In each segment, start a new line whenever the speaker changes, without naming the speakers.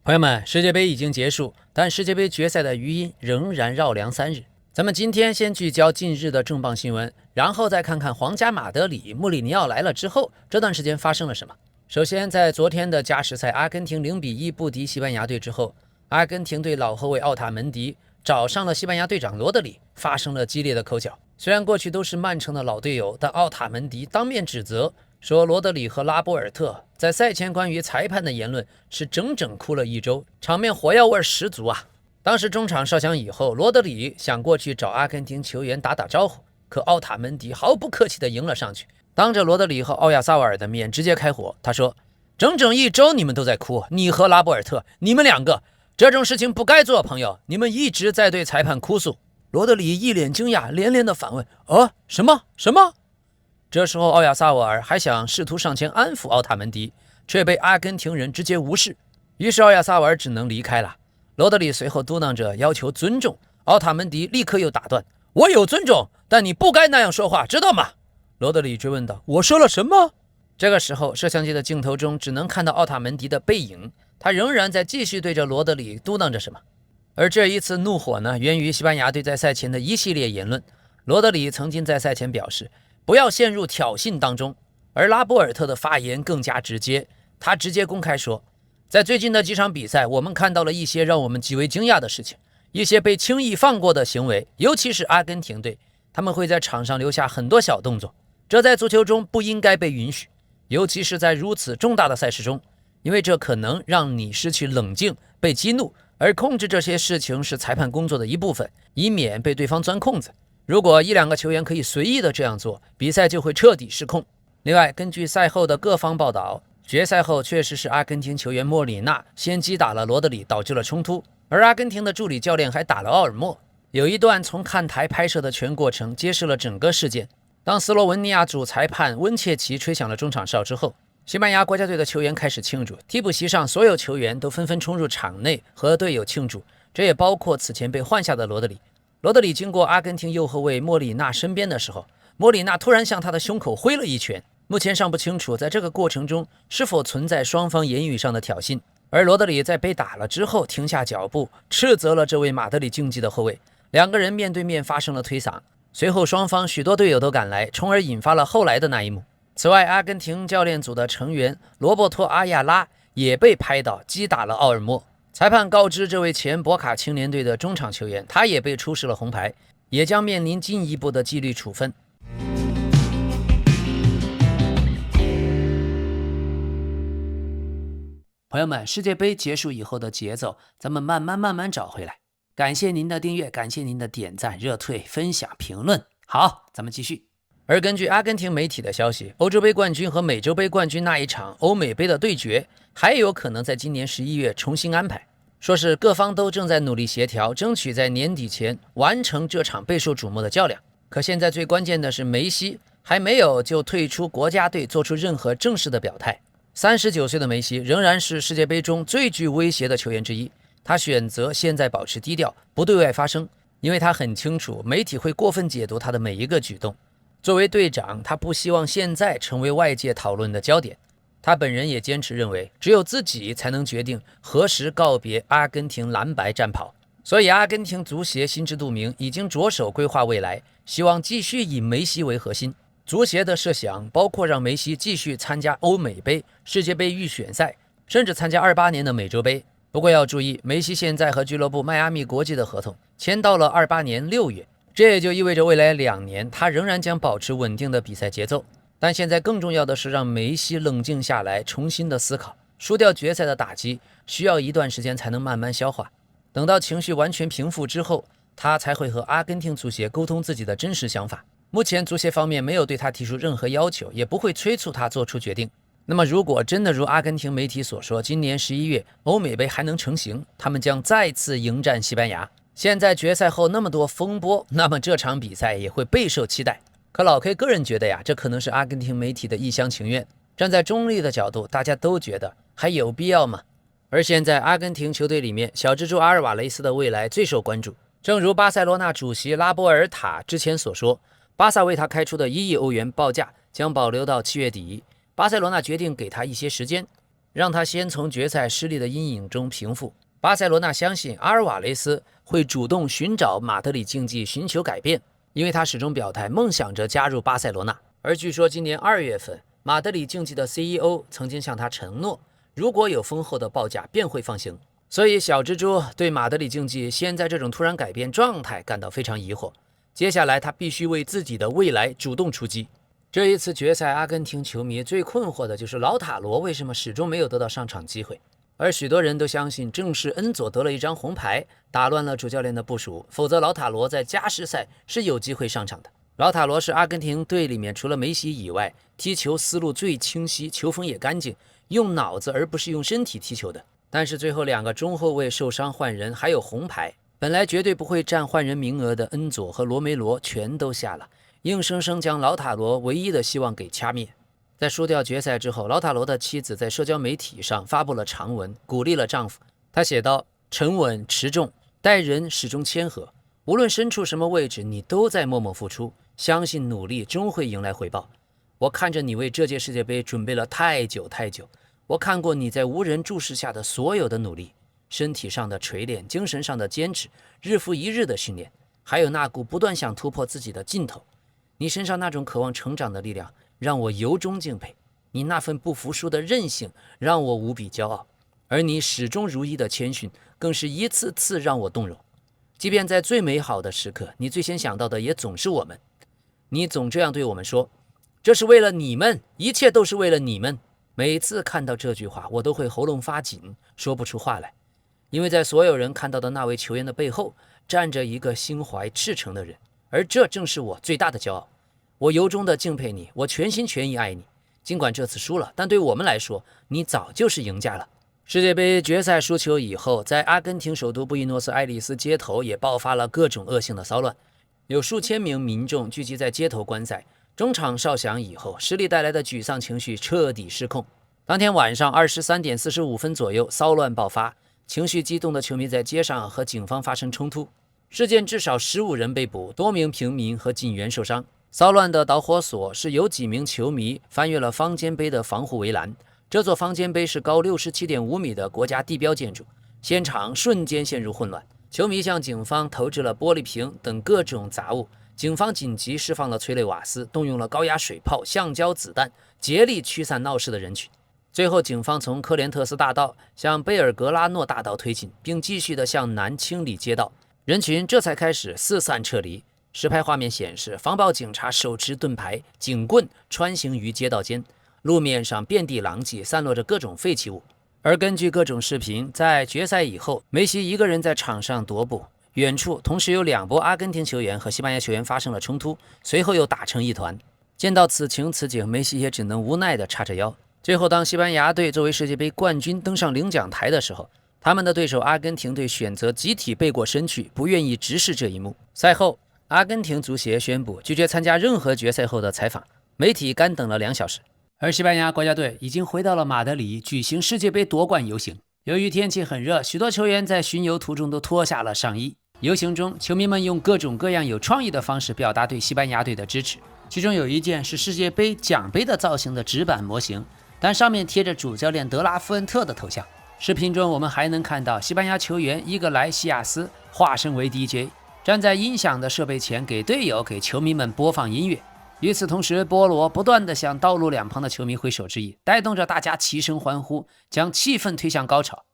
朋友們，世界杯已經結束，但世界杯決賽的餘音仍然繞梁3日。咱們今天先聚焦近日的重磅新聞，然後再看看皇家馬德里穆里尼奧来了之後，這段时間發生了什麼。首先，在昨天的加时赛，阿根廷0-1不敌西班牙队之後，阿根廷队老後衛奧塔门迪找上了西班牙隊長羅德里，發生了激烈的口角。雖然過去都是曼城的老隊友，但奧塔門迪當面指責說羅德里和拉波爾特在賽前關於裁判的言論是整整哭了1周，場面火藥味十足啊！當時中場哨響以後，羅德里想過去找阿根廷球員打招呼，可奧塔門迪毫不客氣地迎了上去，當着羅德里和奧亞薩瓦爾的面直接開火。他說：“整整1周你們都在哭，你和拉波爾特，你們2個這種事情不該做，朋友，你們一直在對裁判哭訴。”羅德里一臉驚訝，連連的反問：“什麼？”這時候，奧亞薩瓦爾還想試圖上前安撫奧塔門迪，卻被阿根廷人直接無視。於是奧亞薩瓦爾只能離開了。羅德里隨後嘟囔着要求尊重，奧塔門迪立刻又打斷：“我有尊重，但你不該那樣說話，知道嗎？”羅德里追問道：“我說了什麼？”這個時候，攝像機的鏡頭中只能看到奧塔門迪的背影，他仍然在繼續對着羅德里嘟囔着什麼。而這一次怒火呢，源於西班牙隊在赛前的一系列言論。羅德里曾經在賽前表示，不要陷入挑釁當中，而拉波爾特的發言更加直接，他直接公開說，在最近的幾場比賽，我們看到了一些讓我們極為驚訝的事情，一些被輕易放過的行為，尤其是阿根廷隊，他們會在場上留下很多小動作，這在足球中不應該被允許，尤其是在如此重大的賽事中，因為這可能讓你失去冷靜，被激怒，而控制這些事情是裁判工作的一部分，以免被对方鑽空子。如果1-2個球員可以隨意的這樣做，比賽就會徹底失控。另外，根據賽後的各方報道，決賽後確實是阿根廷球員莫里納先擊打了羅德里，導致了衝突，而阿根廷的助理教練還打了奧爾默。有一段從看台拍攝的全過程揭示了整個事件。當斯洛文尼亞主裁判溫切奇吹響了中場哨之後，西班牙國家隊的球員開始慶祝，替補席上所有球員都紛紛衝入場內和隊友慶祝，這也包括此前被換下的羅德里。羅德里經過阿根廷右後衛莫里納身邊的時候，莫里納突然向他的胸口揮了一拳。目前尚不清楚在這個過程中是否存在雙方言語上的挑釁，而羅德里在被打了之後停下腳步，斥責了這位馬德里競技的後衛，兩個人面對面發生了推搡，隨後雙方許多隊友都趕來，從而引發了後來的那一幕。此外，阿根廷教練組的成員羅伯托·阿亞拉也被拍到擊打了奧爾默。裁判告知這位前博卡青年队的中場球員，他也被出示了紅牌，也將面臨進一步的紀律處分。朋友們，世界杯結束以後的節奏，咱們慢慢找回來。感謝您的訂閱，感謝您的點讚、熱推、分享、評論。好，咱們繼續。而根據阿根廷媒體的消息，歐洲杯冠軍和美洲杯冠軍那一場歐美杯的對決，還有可能在今年11月重新安排。說是各方都正在努力協調，爭取在年底前完成這場備受矚目的較量。可現在最關鍵的是，梅西還沒有就退出國家隊做出任何正式的表態。39歲的梅西仍然是世界杯中最具威脅的球員之一，他選擇現在保持低調，不對外發聲，因為他很清楚媒體會過分解讀他的每一個舉動。作為隊長，他不希望現在成為外界討論的焦點。他本人也堅持認為，只有自己才能決定何時告別阿根廷藍白戰袍。所以阿根廷足協心知肚明，已經着手規劃未來，希望繼續以梅西為核心。足協的設想包括讓梅西繼續參加歐美杯、世界杯預選賽，甚至參加28年的美洲杯。不過要注意，梅西現在和俱樂部邁阿密國際的合同簽到了28年6月，這也就意味着未來2年他仍然將保持穩定的比賽節奏。但現在更重要的是讓梅西冷靜下來，重新的思考。輸掉決賽的打擊需要一段時間才能慢慢消化，等到情緒完全平復之後，他才會和阿根廷足協溝通自己的真實想法。目前足協方面没有對他提出任何要求，也不會催促他做出決定。那麼如果真的如阿根廷媒體所說，今年11月歐美杯還能成行，他們將再次迎戰西班牙。現在決賽後那麼多風波，那麼這場比賽也會備受期待。可老 K 個人覺得呀，這可能是阿根廷媒體的一廂情願。站在中立的角度，大家都覺得還有必要嗎？而現在阿根廷球隊裡面，小蜘蛛阿爾瓦雷斯的未來最受關注。正如巴塞羅那主席拉波爾塔之前所說，巴薩為他開出的1億歐元報價將保留到7月底。巴塞羅那決定給他一些時間。讓他先從決賽失利的陰影中平復。巴塞羅那相信阿爾瓦雷斯會主動尋找馬德里競技尋求改變，因為他始終表態夢想着加入巴塞羅那。而據說今年2月份，馬德里競技的 CEO 曾經向他承諾，如果有豐厚的報價便會放行。所以小蜘蛛對馬德里競技現在這種突然改變狀態感到非常疑惑。接下來他必須為自己的未來主動出擊。這一次決賽，阿根廷球迷最困惑的就是老塔羅為什麼始終沒有得到上場機會。而許多人都相信，正是恩佐得了一張紅牌，打亂了主教練的部署，否則老塔羅在加時賽是有機會上場的。老塔羅是阿根廷隊裡面除了梅西以外，踢球思路最清晰，球風也乾淨，用腦子而不是用身體踢球的。但是最後2個中後衛受傷換人，還有紅牌，本來絕對不會占換人名額的恩佐和羅梅羅全都下了，硬生生將老塔羅唯一的希望給掐滅。在輸掉決賽之後，老塔羅的妻子在社交媒體上發布了長文，鼓勵了丈夫。她寫道：沉穩持重，待人始終謙和，無論身處什麼位置，你都在默默付出，相信努力終會迎來回報。我看着你為這屆世界杯準備了太久太久，我看過你在無人注視下的所有的努力，身體上的錘煉，精神上的堅持，日復一日的訓練，還有那股不斷想突破自己的勁头。你身上那種渴望成長的力量讓我由衷敬佩，你那份不服輸的韌性讓我無比驕傲，而你始終如一的謙遜更是一次次讓我動容。即便在最美好的時刻，你最先想到的也總是我們。你總這樣對我們說，這是為了你們，一切都是為了你們。每次看到這句話，我都會喉嚨發緊，說不出話來，因為在所有人看到的那位球員的背後，站着一個心懷赤誠的人，而這正是我最大的骄傲。我由衷的敬佩你，我全心全意愛你。儘管這次輸了，但對我們來說，你早就是贏家了。世界杯決賽輸球以後，在阿根廷首都布宜諾斯艾利斯街頭也爆發了各種惡性的騷亂，有數千名民眾聚集在街頭觀賽。中場哨響以後，失利帶來的沮喪情緒徹底失控。當天晚上23點45分左右，騷亂爆發，情緒激動的球迷在街上和警方發生衝突。事件至少15人被捕，多名平民和警員受傷。騷亂的導火索是有幾名球迷翻越了方尖碑的防護圍欄，這座方尖碑是高67.5米的國家地標建築，現場瞬間陷入混亂，球迷向警方投擲了玻璃瓶等各種雜物，警方緊急釋放了催淚瓦斯，動用了高壓水炮、橡膠子彈，竭力驅散鬧事的人群。最後警方從科連特斯大道向貝爾格拉諾大道推進，並繼續地向南清理街道，人群這才開始四散撤離。實拍畫面顯示，防暴警察手持盾牌、警棍穿行於街道間，路面上遍地狼藉，散落着各種廢棄物。而根據各種視頻，在決賽以後，梅西一個人在場上踱步，遠處同時有2波阿根廷球員和西班牙球員發生了衝突，隨後又打成一团。見到此情此景，梅西也只能無奈地叉着腰。最後，當西班牙隊作為世界杯冠軍登上領獎台的時候，他們的對手阿根廷隊選擇集體背過身去，不願意直視這一幕。賽後，阿根廷足協宣布拒絕參加任何決賽後的採訪，媒體乾等了2小時。而西班牙國家隊已經回到了馬德里舉行世界杯奪冠遊行。由於天氣很熱，許多球員在巡遊途中都脫下了上衣。遊行中，球迷們用各種各樣有創意的方式表達對西班牙隊的支持。其中有一件是世界杯獎杯的造型的紙板模型，但上面貼着主教練德拉夫恩特的頭像。視頻中我們還能看到西班牙球員伊格萊西亞斯化身為 DJ， 站在音響的設備前給隊友給球迷們播放音樂。與此同時，波羅不斷地向道路兩旁的球迷揮手致意，帶動着大家齊聲歡呼，將氣氛推向高潮。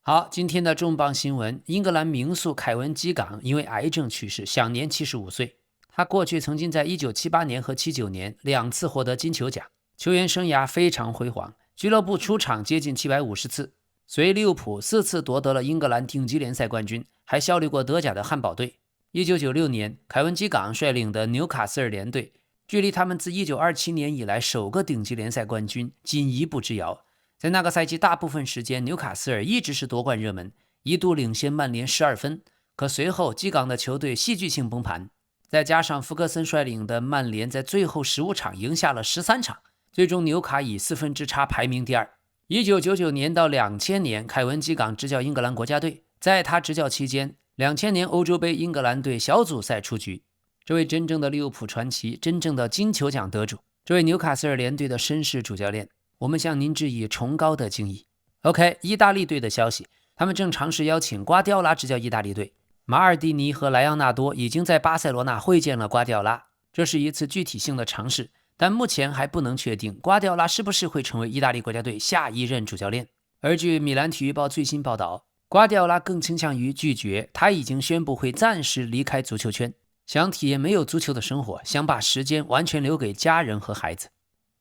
好，今天的重磅新聞，英格蘭名宿凱文基港因为癌症去世，享年75岁。他过去曾经在1978年和79年2次获得金球獎，球員生涯非常輝煌，俱樂部出場接近750次，隨利物浦4次奪得了英格蘭頂級聯賽冠軍，還效力過德甲的漢堡隊。1996年，凱文基港率領的紐卡斯爾聯隊，距離他們自1927年以來首個頂級聯賽冠軍僅一步之遙。在那個賽季大部分時間，紐卡斯爾一直是奪冠熱門，一度領先曼聯12分。可隨後基港的球隊戲劇性崩盤，再加上福格森率領的曼聯在最後15場贏下了13場，最終紐卡以4分之差排名第2。1999年到2000年，凱文基港執教英格蘭國家隊，在他執教期間，2000年歐洲杯英格蘭隊小組賽出局。這位真正的利物浦傳奇，真正的金球獎得主，這位紐卡斯爾聯隊的紳士主教練，我們向您致以崇高的敬意。OK， 意大利隊的消息，他們正嘗試邀請瓜迪奧拉執教意大利隊。馬爾蒂尼和萊昂納多已經在巴塞羅那會見了瓜迪奧拉，這是一次具體性的嘗試，但目前還不能確定瓜迪奧拉是不是會成為意大利國家隊下一任主教練。而據米蘭體育報最新報道，瓜迪奧拉更傾向於拒絕，他已經宣布會暫時離開足球圈，想體驗沒有足球的生活，想把時間完全留給家人和孩子。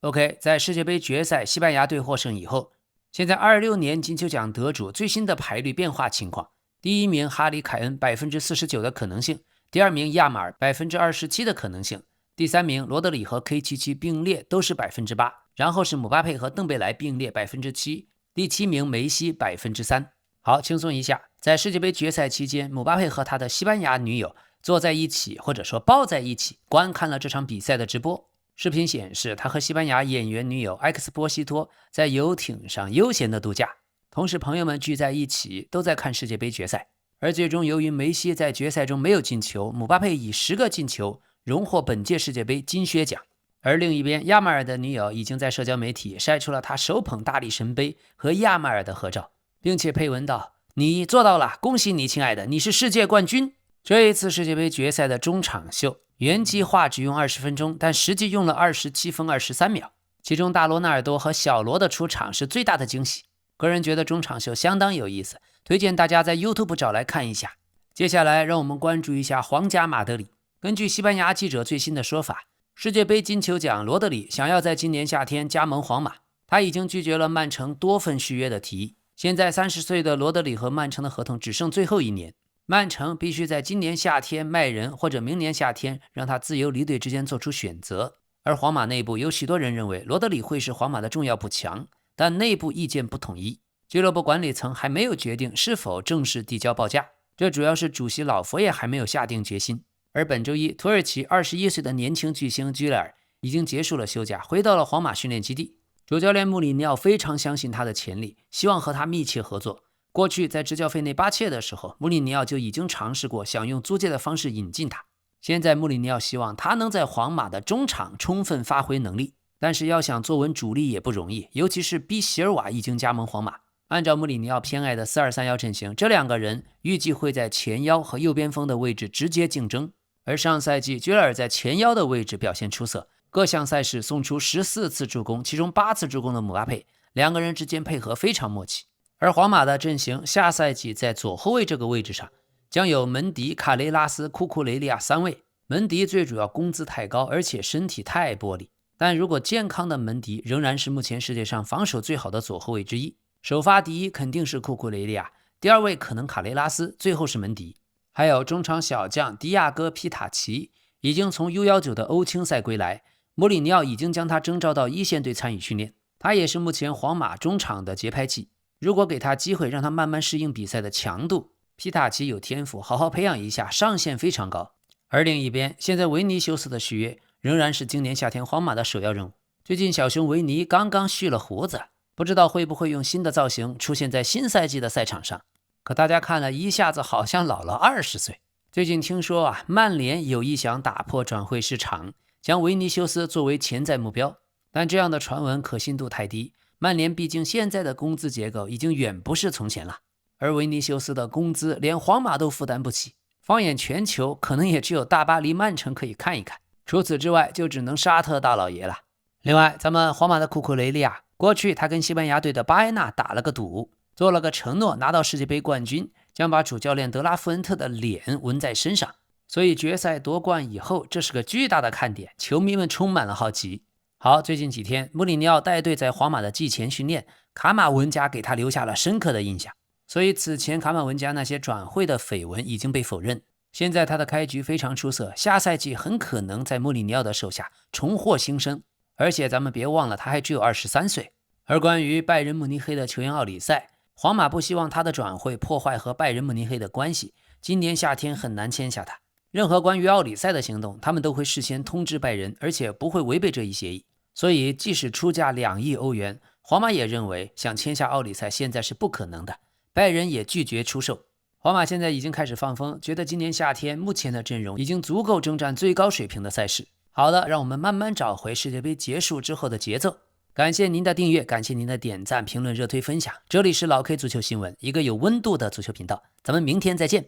OK， 在世界杯決賽西班牙隊獲勝以後，現在26年金球獎得主最新的排率變化情況：第1名哈里凱恩49%的可能性，第2名亞馬爾27%的可能性，第3名羅德里和 K77 並列都是8%，然後是姆巴佩和鄧貝萊並列7%，第7名梅西3%。好，輕鬆一下，在世界杯決賽期間，姆巴佩和他的西班牙女友坐在一起，或者說抱在一起，觀看了這場比賽的直播。視頻顯示，他和西班牙演員女友埃克斯波西托在遊艇上悠閒的度假，同時朋友們聚在一起，都在看世界杯決賽。而最終，由於梅西在決賽中沒有進球，姆巴佩以10個進球榮獲本屆世界杯金靴獎。而另一邊，亞馬爾的女友已經在社交媒體曬出了他手捧大力神杯和亞馬爾的合照，並且配文道：“你做到了，恭喜你，親愛的，你是世界冠軍。”這一次世界杯決賽的中場秀，原計劃只用20分鐘，但實際用了27分23秒。其中大羅納爾多和小羅的出場是最大的驚喜。個人覺得中場秀相當有意思，推薦大家在 YouTube 找來看一下。接下來讓我們關注一下皇家馬德里。根據西班牙記者最新的說法，世界杯金球獎羅德里想要在今年夏天加盟皇馬，他已經拒絕了曼城多份續約的提議。現在30歲的羅德里和曼城的合同只剩最後1年。曼城必須在今年夏天賣人，或者明年夏天讓他自由離隊之間做出選擇。而皇馬內部有許多人認為羅德里會是皇馬的重要補強，但內部意見不統一，俱樂部管理層還沒有決定是否正式遞交報價，這主要是主席老佛爺還沒有下定決心。而本周一，土耳其21歲的年輕巨星居雷爾已經結束了休假，回到了皇馬訓練基地。主教練穆里尼奧非常相信他的潛力，希望和他密切合作。過去在執教費內巴切的時候，穆里尼奧就已經嘗試過想用租借的方式引進他。現在穆里尼奧希望他能在皇馬的中場充分發揮能力，但是要想坐穩主力也不容易，尤其是比席爾瓦已經加盟皇马。按照穆里尼奧偏愛的4-2-3-1陣型，這2個人預計會在前腰和右邊鋒的位置直接競爭。而上賽季居雷爾在前腰的位置表現出色，各項賽事送出14次助攻，其中8次助攻的姆巴佩，2個人之間配合非常默契。而皇馬的陣型下賽季在左後衛這個位置上將有門迪、卡雷拉斯、庫庫雷利亞3位。門迪最主要工資太高，而且身體太玻璃，但如果健康的门迪仍然是目前世界上防守最好的左後衛之一。首發第一肯定是庫庫雷利亞，第2位可能卡雷拉斯，最後是門迪。還有中場小將迪亞哥·皮塔奇已經從 U19 的歐青賽歸來，穆里尼奧已經將他徵召到一線隊參與訓練，他也是目前皇馬中場的節拍器。如果給他機會，讓他慢慢適應比賽的強度，皮塔奇有天賦，好好培養一下，上限非常高。而另一邊，現在維尼修斯的續約仍然是今年夏天皇馬的首要任務。最近小熊維尼剛剛蓄了鬍子，不知道會不會用新的造型出現在新賽季的賽場上。可大家看了一下子好像老了20歲。最近聽說曼聯有意想打破轉會市場，將維尼修斯作為潛在目標，但這樣的傳聞可信度太低。曼聯畢竟現在的工資結構已經遠不是從前了，而維尼修斯的工資連皇馬都負擔不起，放眼全球可能也只有大巴黎、曼城可以看一看，除此之外就只能沙特大老爺了。另外，咱們皇馬的庫库雷利亞，過去他跟西班牙队的巴埃納打了個賭，做了個承諾，拿到世界杯冠軍將把主教練德拉富恩特的臉紋在身上，所以決賽夺冠以後，這是個巨大的看點，球迷們充滿了好奇。好，最近幾天，穆里尼奧帶隊在皇馬的季前訓練，卡馬文加給他留下了深刻的印象，所以此前卡馬文加那些轉會的緋聞已經被否認。現在他的開局非常出色，下賽季很可能在穆里尼奧的手下重獲新生，而且咱們別忘了他還只有23歲。而關於拜仁慕尼黑的球員奧里塞，皇馬不希望他的轉會破壞和拜仁慕尼黑的關係，今年夏天很難簽下他。任何關於奧里塞的行動，他們都會事先通知拜仁，而且不會違背這一協議。所以即使出價2億歐元，皇馬也認為想簽下奧里塞現在是不可能的，拜仁也拒絕出售。皇馬現在已經開始放風，覺得今年夏天目前的陣容已經足夠征戰最高水平的賽事。好的，讓我們慢慢找回世界杯結束之後的節奏。感謝您的訂閱，感謝您的點讚、評論、熱推、分享。這裡是老 K 足球新聞，一個有溫度的足球頻道。咱們明天再見。